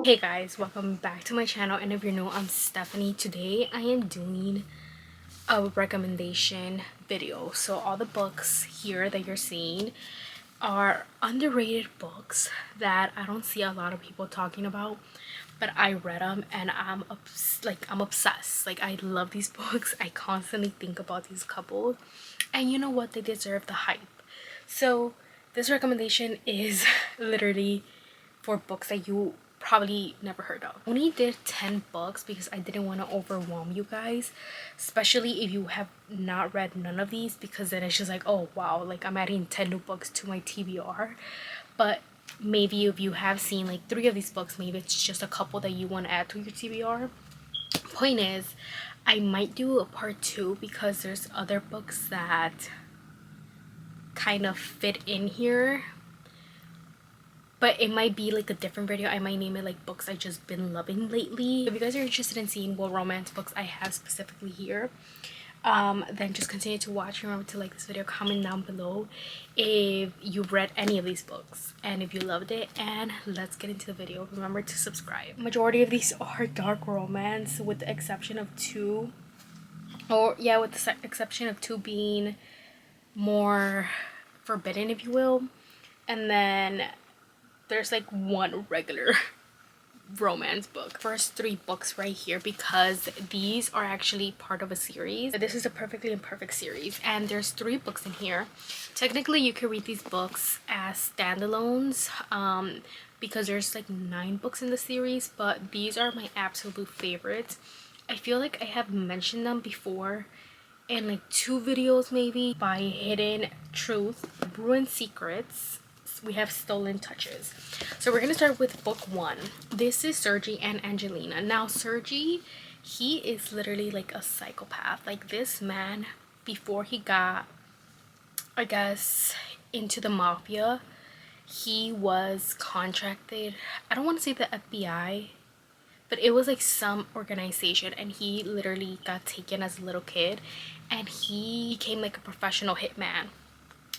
Hey guys, welcome back to my channel, and if you're new, I'm Stephanie. Today I am doing a recommendation video. So all the books here that you're seeing are underrated books that I don't see a lot of people talking about, but I read them and I'm obsessed. Like, I love these books. I constantly think about these couples, and you know what, they deserve the hype. So this recommendation is literally for books that you probably never heard of. I only did 10 books because I didn't want to overwhelm you guys, especially if you have not read none of these, because then it's just like, oh wow, like I'm adding 10 new books to my TBR. But maybe if you have seen like 3 of these books, maybe it's just a couple that you want to add to your TBR. Point is, I might do a part 2 because there's other books that kind of fit in here, but it might be like a different video. I might name it like books I just been loving lately. If you guys are interested in seeing what romance books I have specifically here, then just continue to watch. Remember to like this video, comment down below if you read any of these books and if you loved it, and let's get into the video. Remember to subscribe. Majority of these are dark romance, with the exception of 2, with the exception of 2 being more forbidden, if you will, and then there's like 1 regular romance book. First 3 books right here, because these are actually part of a series. This is a Perfectly Imperfect series, and there's 3 books in here. Technically you can read these books as standalones, because there's like 9 books in the series, but these are my absolute favorites. I feel like I have mentioned them before in like 2 videos maybe. By Hidden Truth, Ruined Secrets, we have Stolen Touches. So we're gonna start with book 1. This is Sergi and Angelina. Now Sergi, he is literally like a psychopath. Like, this man, before he got, I guess, into the mafia, he was contracted, I don't want to say the FBI, but it was like some organization, and he literally got taken as a little kid and he became like a professional hitman.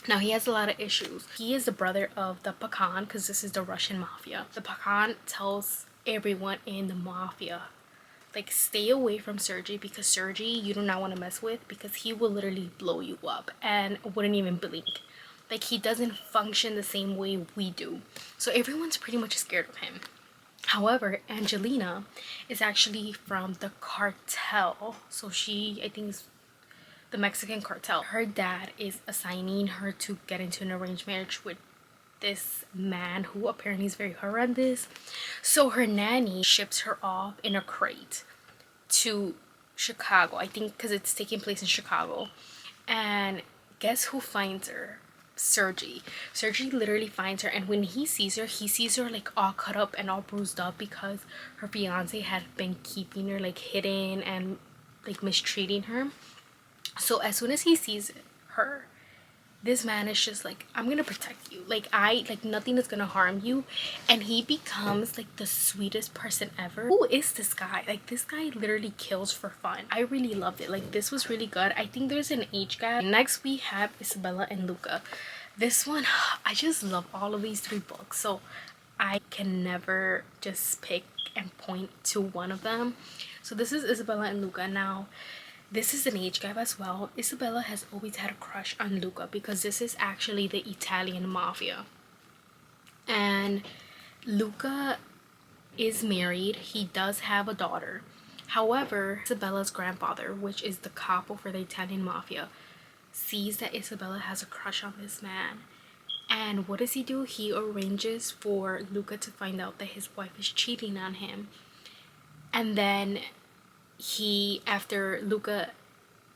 Now he has a lot of issues. He is the brother of the Pakan, because this is the Russian mafia. The Pakan tells everyone in the mafia, like, stay away from Sergi, because Sergi you do not want to mess with, because he will literally blow you up and wouldn't even blink. Like, he doesn't function the same way we do. So everyone's pretty much scared of him. However, Angelina is actually from the cartel. So she, I think, is the Mexican cartel. Her dad is assigning her to get into an arranged marriage with this man who apparently is very horrendous. So her nanny ships her off in a crate to Chicago, I think, because it's taking place in Chicago. And guess who finds her? Sergi. Sergi literally finds her, and when he sees her like all cut up and all bruised up, because her fiance had been keeping her like hidden and like mistreating her. So as soon as he sees her, this man is just like, I'm gonna protect you, like nothing is gonna harm you. And he becomes like the sweetest person ever. Who is this guy? Like, this guy literally kills for fun. I really loved it. Like, this was really good. I think there's an age gap. Next we have Isabella and Luca. This one, I just love all of these 3 books, so I can never just pick and point to one of them. So this is Isabella and Luca. Now this is an age gap as well. Isabella has always had a crush on Luca, because this is actually the Italian mafia, and Luca is married. He does have a daughter. However, Isabella's grandfather, which is the capo for the Italian mafia, sees that Isabella has a crush on this man, and what does he do? He arranges for Luca to find out that his wife is cheating on him, and then after Luca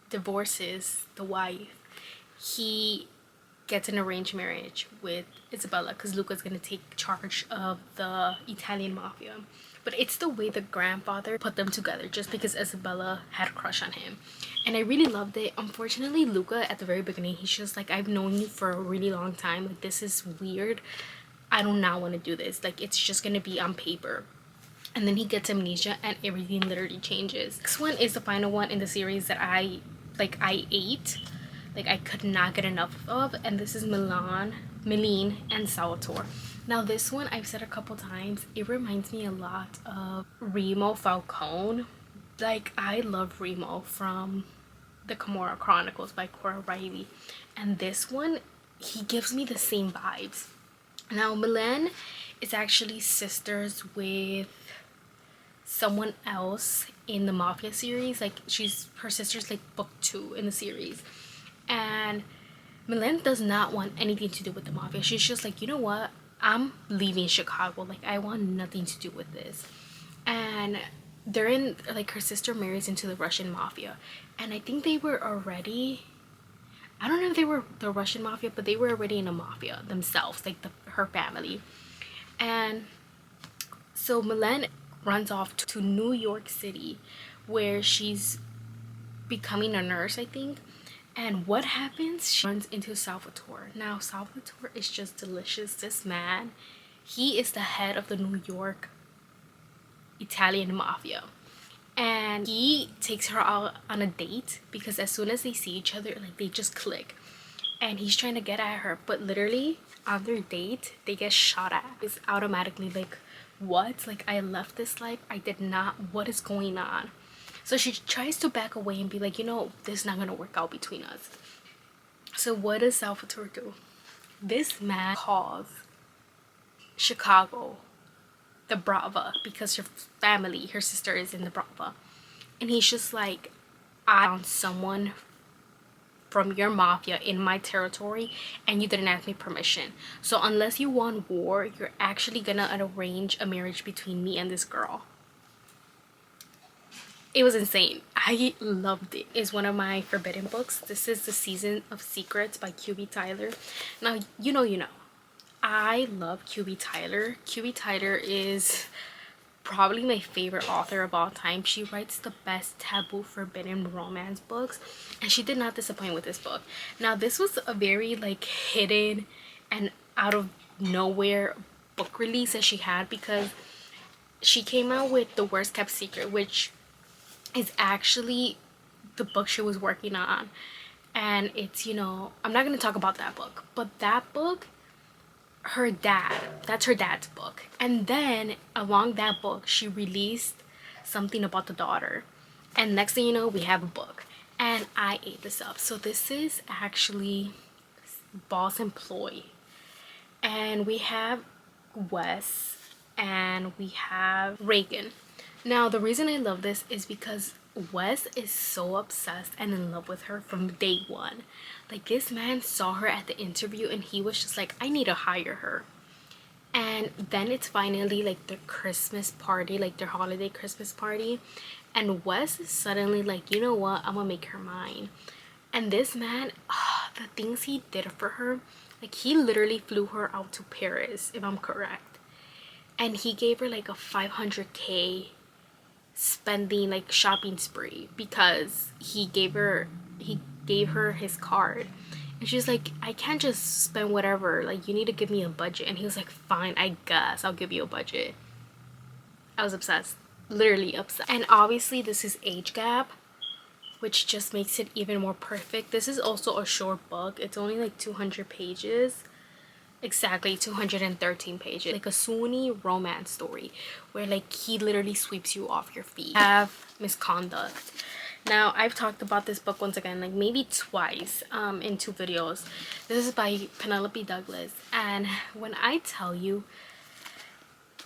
divorces the wife, he gets an arranged marriage with Isabella, because Luca's gonna take charge of the Italian mafia. But it's the way the grandfather put them together, just because Isabella had a crush on him, and I really loved it. Unfortunately, Luca at the very beginning, he's just like, I've known you for a really long time, like, this is weird, I do not want to do this, like, it's just gonna be on paper. And then he gets amnesia and everything literally changes. This one is the final one in the series that I ate. Like, I could not get enough of. And this is Milan, Meline, and Salvatore. Now this one, I've said a couple times, it reminds me a lot of Remo Falcone. Like, I love Remo from the Kimura Chronicles by Cora Riley, and this one, he gives me the same vibes. Now Milan is actually sisters with someone else in the Mafia series. Like, her sister's like book 2 in the series, and Milan does not want anything to do with the Mafia. She's just like, you know what, I'm leaving Chicago, like I want nothing to do with this. And they're in, like, her sister marries into the Russian Mafia, and I think they were already, I don't know if they were the Russian Mafia, but they were already in a mafia themselves, like her family. And so Milan runs off to New York City, where she's becoming a nurse, I think. And what happens? She runs into Salvatore. Now Salvatore is just delicious. This man, he is the head of the New York Italian mafia, and he takes her out on a date because as soon as they see each other, like, they just click, and he's trying to get at her, but literally on their date they get shot at. It's automatically like, what? Like, I left this life, I did not, what is going on? So she tries to back away and be like, you know, this is not gonna work out between us. So what does Salvatore do? This man calls Chicago the Brava, because her family, her sister, is in the Brava, and he's just like, I found someone from your mafia in my territory and you didn't ask me permission, so unless you want war, you're actually gonna arrange a marriage between me and this girl. It was insane. I loved it. It's one of my forbidden books. This is The Season of Secrets by QB Tyler. Now, you know, I love QB Tyler. QB Tyler is probably my favorite author of all time. She writes the best taboo forbidden romance books, and she did not disappoint with this book. Now this was a very, like, hidden and out of nowhere book release that she had, because she came out with The Worst Kept Secret, which is actually the book she was working on. And it's, you know, I'm not going to talk about that book, but that book, her dad, that's her dad's book. And then along that book, she released something about the daughter, and next thing you know, we have a book, and I ate this up. So this is actually Boss Employee, and we have Wes and we have Reagan. Now the reason I love this is because Wes is so obsessed and in love with her from day one. Like, this man saw her at the interview and he was just like, I need to hire her. And then it's finally like the Christmas party, like their holiday Christmas party, and Wes is suddenly like, you know what, I'm gonna make her mine. And this man, the things he did for her, like, he literally flew her out to Paris, if I'm correct, and he gave her like a 500K spending, like, shopping spree, because he gave her his card, and she's like, I can't just spend whatever, like, you need to give me a budget. And he was like, fine, I guess I'll give you a budget. I was obsessed, literally obsessed. And obviously this is age gap, which just makes it even more perfect. This is also a short book. It's only like 200 pages. Exactly, 213 pages. Like a Sunni romance story where, like, he literally sweeps you off your feet. Have Misconduct. Now, I've talked about this book once again, like maybe twice in 2 videos. This is by Penelope Douglas, and when I tell you,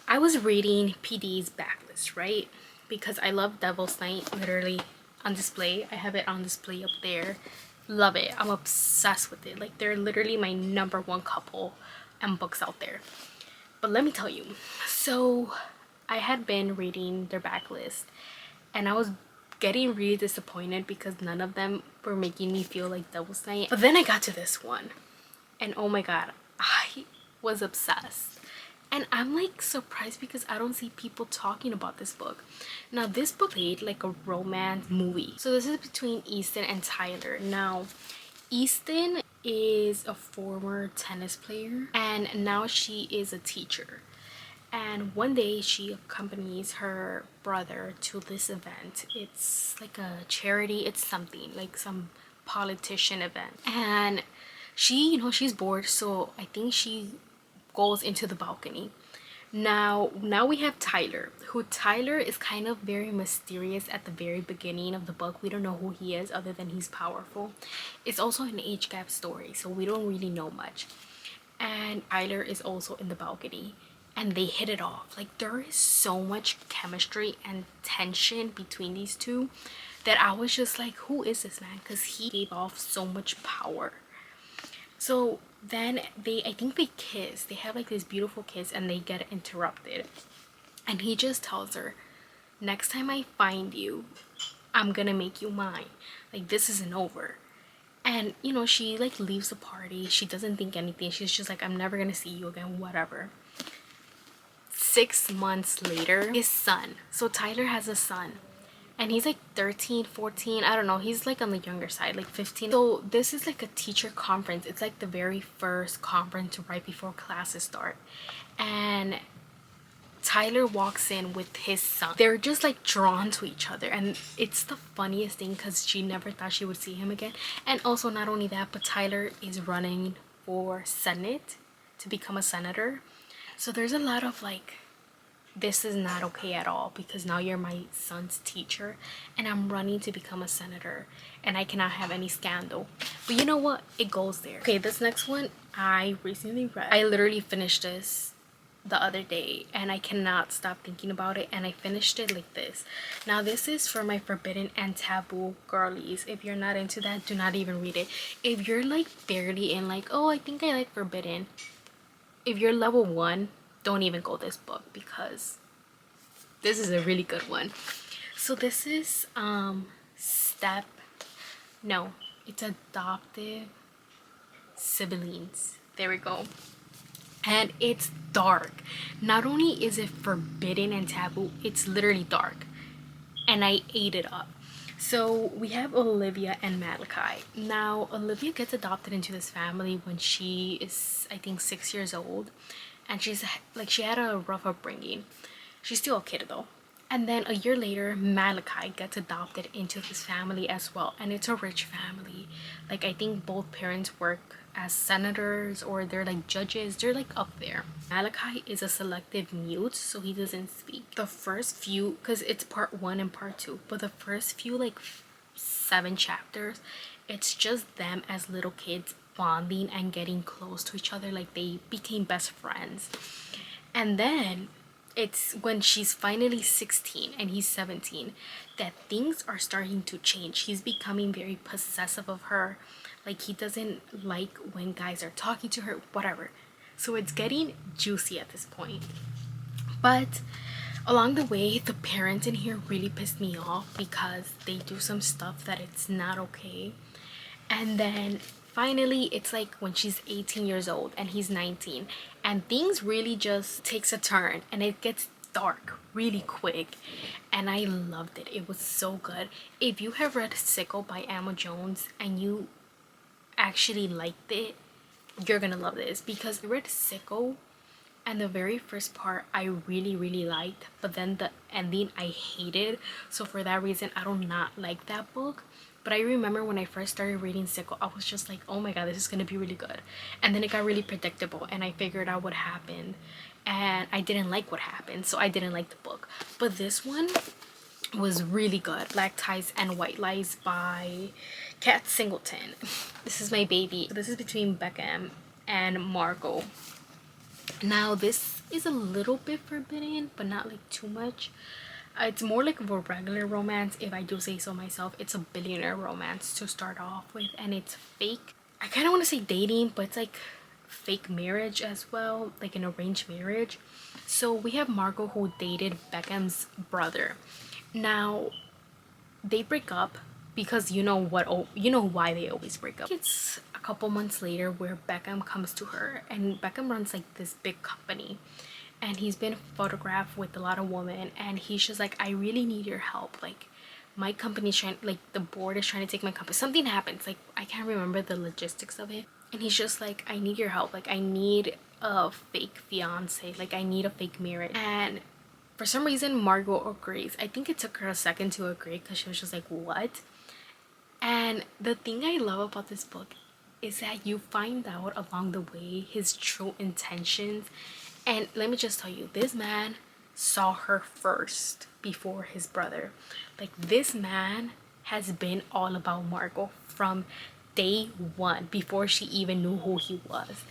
I was reading PD's backlist, right? Because I love Devil's Night, literally on display. I have it on display up there. Love it. I'm obsessed with it. Like, they're literally my #1 couple and books out there. But let me tell you, so I had been reading their backlist and I was getting really disappointed because none of them were making me feel like Devil's Night. But then I got to this one and oh my god, I was obsessed. And I'm like surprised because I don't see people talking about this book. Now this book played like a romance movie. So this is between Easton and Tyler. Now Easton is a former tennis player and now she is a teacher. And one day she accompanies her brother to this event. It's like a charity, it's something like some politician event. And she, you know, she's bored, so I think she goes into the balcony. Now we have Tyler, who Tyler is kind of very mysterious at the very beginning of the book. We don't know who he is other than he's powerful. It's also an age gap story, so we don't really know much. And Tyler is also in the balcony, and they hit it off. Like, there is so much chemistry and tension between these two that I was just like, who is this man? Because he gave off so much power. So then I think they kiss. They have like this beautiful kiss, and they get interrupted. And he just tells her, next time I find you, I'm gonna make you mine. Like, this isn't over. And you know, she like leaves the party. She doesn't think anything. She's just like, I'm never gonna see you again, whatever. 6 months later, his son. So Tyler has a son. And he's like 13, 14, I don't know, he's like on the younger side, like 15. So this is like a teacher conference. It's like the very first conference right before classes start. And Tyler walks in with his son. They're just like drawn to each other, and it's the funniest thing because she never thought she would see him again. And also, not only that, but Tyler is running for Senate to become a senator. So there's a lot of like, this is not okay at all, because now you're my son's teacher and I'm running to become a senator and I cannot have any scandal. But you know what? It goes there. Okay, this next one I recently read. I literally finished this the other day and I cannot stop thinking about it, and I finished it like this. Now this is for my forbidden and taboo girlies. If you're not into that, do not even read it. If you're like barely in like, oh, I think I like forbidden, if you're level 1, don't even go this book, because this is a really good one. So this is it's adoptive siblings. There we go. And it's dark. Not only is it forbidden and taboo, it's literally dark, and I ate it up. So we have Olivia and Malachi. Now Olivia gets adopted into this family when she is, I think, 6 years old, and she's like, she had a rough upbringing. She's still a kid though. And then a year later, Malachi gets adopted into this family as well, and it's a rich family. Like, I think both parents work as senators, or they're like judges. They're like up there. Malachi is a selective mute, so he doesn't speak. The first few, because it's part 1 and part 2, but the first few like 7 chapters, it's just them as little kids bonding and getting close to each other. Like, they became best friends. And then it's when she's finally 16 and he's 17 that things are starting to change. He's becoming very possessive of her. Like, he doesn't like when guys are talking to her, whatever. So it's getting juicy at this point. But along the way, the parents in here really pissed me off because they do some stuff that it's not okay. And then finally, it's like when she's 18 years old and he's 19, and things really just takes a turn, and it gets dark really quick, and I loved it. It was so good. If you have read Sickle by Emma Jones and you actually liked it, you're gonna love this, because I read Sickle and the very first part I really liked, but then the ending I hated. So for that reason, I do not like that book. But I remember when I first started reading Sickle, I was just like, oh my god, this is gonna be really good. And then it got really predictable, and I figured out what happened, and I didn't like what happened, so I didn't like the book. But this one was really good. Black Ties and White Lies by Kat Singleton. This is my baby. This is between Beckham and Margot. Now this is a little bit forbidden, but not like too much. It's more like of a regular romance, if I do say so myself. It's a billionaire romance to start off with, and it's fake. I kind of want to say dating, but it's like fake marriage as well, like an arranged marriage. So we have Margot, who dated Beckham's brother. Now they break up because you know why they always break up. It's a couple months later where Beckham comes to her, and Beckham runs like this big company, and he's been photographed with a lot of women, and he's just like, I really need your help. Like, my company's trying, like, the board is trying to take my company. Something happens, like, I can't remember the logistics of it, and he's just like, I need your help. Like, I need a fake fiance, like, I need a fake marriage. And for some reason Margot agrees. I think it took her a second to agree, because she was just like, what? And the thing I love about this book is that you find out along the way his true intentions. And let me just tell you, this man saw her first before his brother. Like, this man has been all about Margot from day one, before she even knew who he was.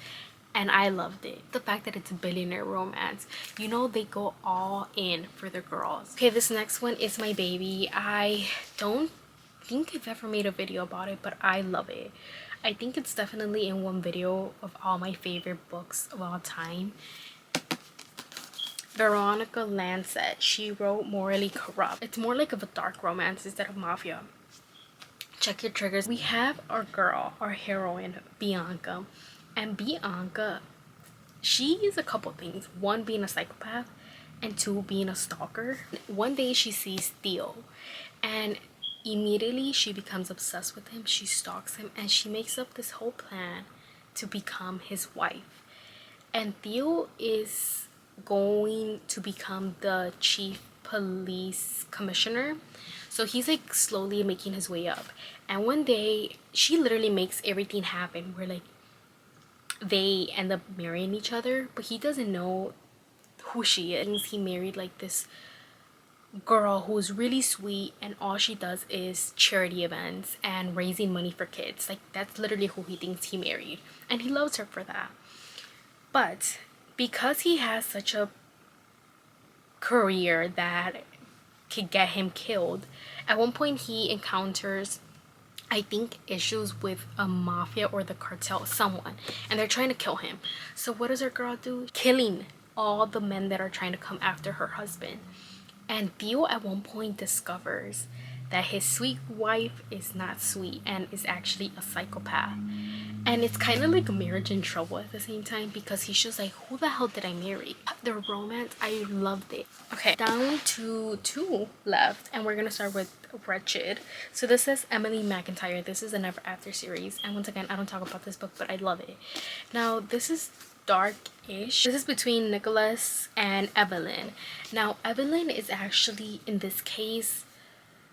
And I loved it. The fact that it's a billionaire romance, you know, they go all in for the girls. Okay, this next one is my baby. I don't think I've ever made a video about it, but I love it. I think it's definitely in one video of all my favorite books of all time. Veronica Lancet. She wrote Morally Corrupt. It's more like of a dark romance instead of mafia. Check your triggers. We have our girl, our heroine, Bianca. And Bianca, she is a couple things. One, being a psychopath, and two, being a stalker. One day she sees Theo, and immediately she becomes obsessed with him. She stalks him, and she makes up this whole plan to become his wife. And Theo is going to become the chief police commissioner. So he's like slowly making his way up. And one day she literally makes everything happen where like they end up marrying each other, but he doesn't know who she is. He married like this girl who's really sweet, and all she does is charity events and raising money for kids. Like, that's literally who he thinks he married, and he loves her for that. But because he has such a career that could get him killed, at one point he encounters, I think, issues with a mafia or the cartel, someone, and they're trying to kill him. So what does our girl do? Killing all the men that are trying to come after her husband. And Theo at one point discovers that his sweet wife is not sweet and is actually a psychopath. And it's kind of like a marriage in trouble at the same time, because he's just like, who the hell did I marry? The romance, I loved it. Okay, down to 2 left, and we're gonna start with Wretched. So this is Emily McIntyre. This is a Never After series, and once again, I don't talk about this book, but I love it. Now this is dark-ish. This is between Nicholas and Evelyn. Now Evelyn is actually, in this case,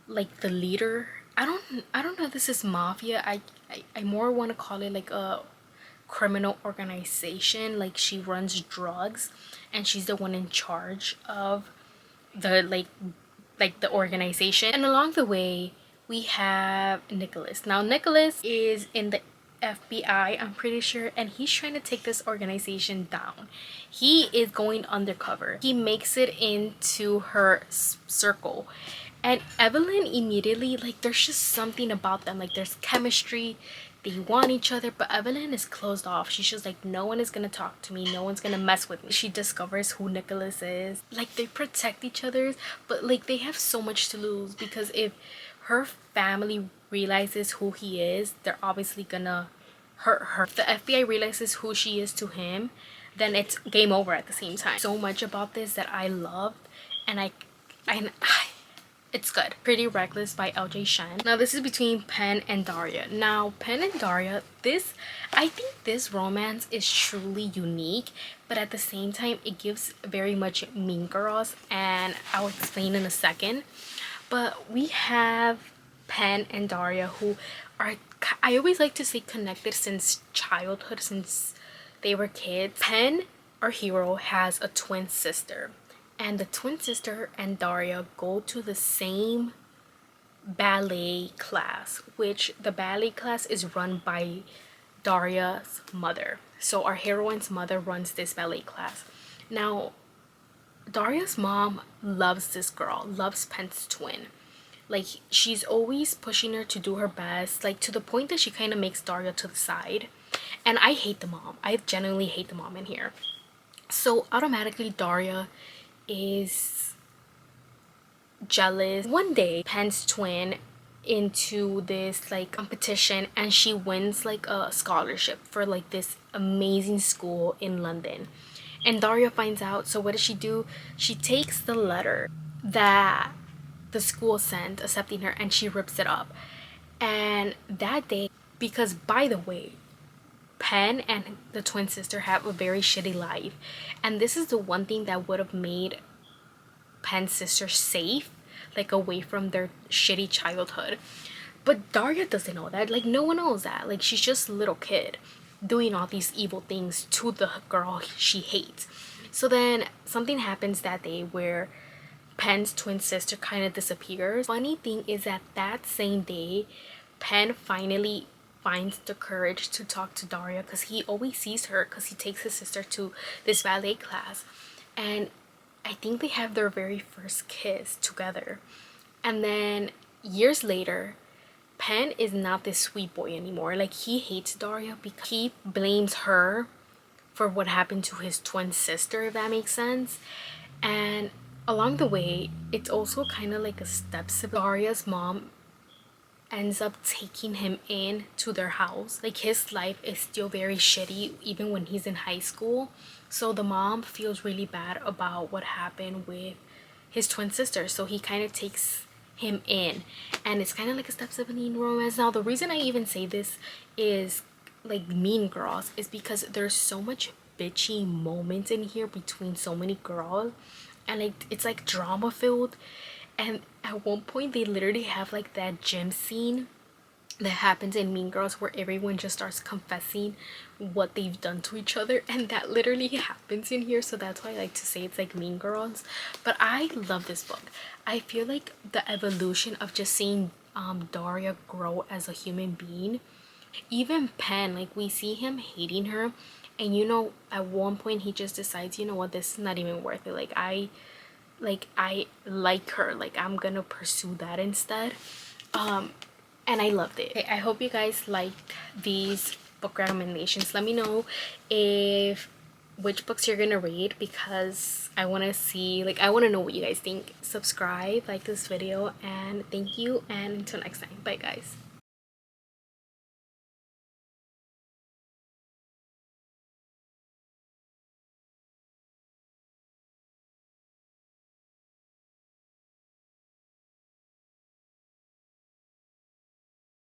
like the leader. I don't know if this is mafia. I more want to call it like a criminal organization. Like, she runs drugs and she's the one in charge of the like the organization. And along the way we have Nicholas. Now Nicholas is in the FBI, I'm pretty sure, and he's trying to take this organization down. He is going undercover. He makes it into her circle. And Evelyn immediately, like, there's just something about them. Like, there's chemistry. They want each other. But Evelyn is closed off. She's just like, no one is going to talk to me. No one's going to mess with me. She discovers who Nicholas is. Like, they protect each other. But, like, they have so much to lose. Because if her family realizes who he is, they're obviously going to hurt her. If the FBI realizes who she is to him, then it's game over at the same time. So much about this that I loved. And it's good. Pretty Reckless by LJ Shen. Now this is between Penn and Daria. Now Penn and Daria, I think this romance is truly unique, but at the same time it gives very much Mean Girls, and I'll explain in a second. But we have Penn and Daria, who are, I always like to say, connected since childhood, since they were kids. Penn, our hero, has a twin sister. And the twin sister and Daria go to the same ballet class, which the ballet class is run by Daria's mother. So our heroine's mother runs this ballet class. Now, Daria's mom loves this girl, loves Penn's twin. Like, she's always pushing her to do her best, like to the point that she kind of makes Daria to the side. And I hate the mom. I genuinely hate the mom in here. So automatically Daria is jealous. One day Penn's twin into this like competition, and she wins like a scholarship for like this amazing school in London, and Daria finds out. So what does she do? She takes the letter that the school sent accepting her, and she rips it up. And that day, because by the way, Penn and the twin sister have a very shitty life, and this is the one thing that would have made Penn's sister safe, like away from their shitty childhood. But Daria doesn't know that. Like, no one knows that. Like, she's just a little kid doing all these evil things to the girl she hates. So then something happens that day where Pen's twin sister kind of disappears. Funny thing is that that same day, Pen finally finds the courage to talk to Daria, because he always sees her because he takes his sister to this ballet class, and I think they have their very first kiss together. And then years later, Pen is not this sweet boy anymore. Like, he hates Daria because he blames her for what happened to his twin sister, if that makes sense. And along the way, it's also kind of like a step sibling. Daria's mom ends up taking him in to their house. Like, his life is still very shitty even when he's in high school. So the mom feels really bad about what happened with his twin sister, so he kind of takes him in, and it's kind of like a step sibling romance. Now, the reason I even say this is like Mean Girls is because there's so much bitchy moments in here between so many girls, and like it's like drama filled. And at one point they literally have like that gym scene that happens in Mean Girls where everyone just starts confessing what they've done to each other, and that literally happens in here. So that's why I like to say it's like Mean Girls. But I love this book. I feel like the evolution of just seeing Daria grow as a human being. Even Pen, like, we see him hating her, and you know, at one point he just decides, you know what, this is not even worth it. Like, I like her, like I'm gonna pursue that instead. And I loved it. Okay, I hope you guys liked these book recommendations. Let me know if which books you're gonna read, because I want to see, like, I want to know what you guys think. Subscribe, like this video, and thank you, and until next time, bye guys.